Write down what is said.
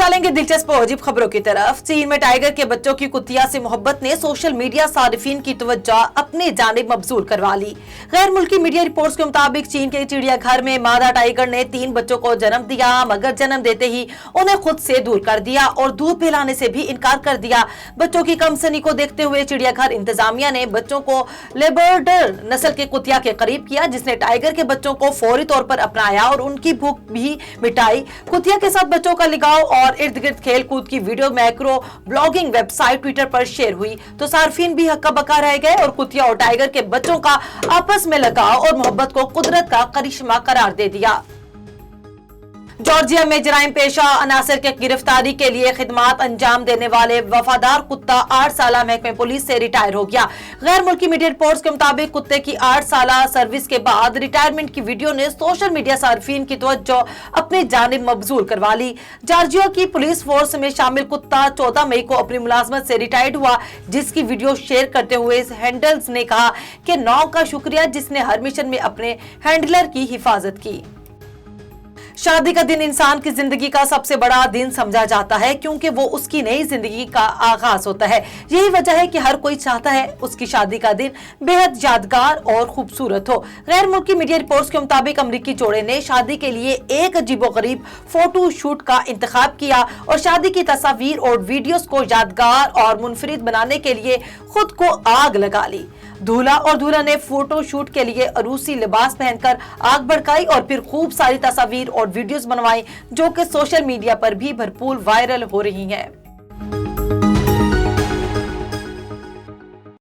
चलेंगे दिलचस्प और अजीब खबरों की तरफ। चीन में टाइगर के बच्चों की कुतिया से मोहब्बत ने सोशल मीडिया सारिफीन की तवज्जो अपनी जानिब मबजूल करवा ली। गैर मुल्की मीडिया रिपोर्ट्स के मुताबिक चीन के चिड़ियाघर में मादा टाइगर ने 3 बच्चों को जन्म दिया, मगर जन्म देते ही उन्हें खुद से दूर कर दिया और दूध पिलाने से भी इनकार कर दिया। बच्चों की कमसनी को देखते हुए चिड़ियाघर इंतजामिया ने बच्चों को लेबरडर नस्ल के कुतिया के करीब किया, जिसने टाइगर के बच्चों को फौरी तौर पर अपनाया और उनकी भूख भी मिटाई। कुतिया के साथ बच्चों का लगाव और इर्द गिर्द खेल कूद की video macro blogging website Twitter पर शेयर हुई तो सार्फिन भी हक्का बक्का रह गए और कुतिया और टाइगर के बच्चों का आपस में लगाव और मोहब्बत को कुदरत का करिश्मा करार दे दिया। जॉर्जिया में जराइम पेशा अनासर के गिरफ्तारी के लिए खिदमात अंजाम देने वाले वफादार कुत्ता 8 साल महकमे पुलिस से रिटायर हो गया। गैर मुल्की मीडिया रिपोर्ट्स के मुताबिक कुत्ते की 8 साल सर्विस के बाद रिटायरमेंट की वीडियो ने सोशल मीडिया सार्फिन की तवज्जो अपनी जानिब मबजूल करवा ली। जॉर्जिया की पुलिस फोर्स में शामिल कुत्ता 14 मई को अपनी मुलाजमत से रिटायर्ड हुआ, जिसकी वीडियो शेयर करते हुए हैंडल्स ने कहा कि नौ का शुक्रिया जिसने हर मिशन में अपने हैंडलर की हिफाजत की। शादी का दिन इंसान की जिंदगी का सबसे बड़ा दिन समझा जाता है, क्योंकि वो उसकी नई जिंदगी का आगाज होता है। यही वजह है कि हर कोई चाहता है उसकी शादी का दिन बेहद यादगार और खूबसूरत हो। गैर मुल्की मीडिया रिपोर्ट्स के मुताबिक अमरीकी जोड़े ने शादी के लिए एक अजीबोगरीब फोटो शूट का इंतखाब किया और शादी की तस्वीर और वीडियोस को यादगार और मुनफरिद बनाने के लिए खुद को आग लगा ली। दूल्हा और दुल्हन ने फोटो शूट के लिए अरूसी लिबास पहनकर आग भड़काई और फिर खूब सारी तस्वीर और वीडियोस बनवाई, जो कि सोशल मीडिया पर भी भरपूर वायरल हो रही हैं।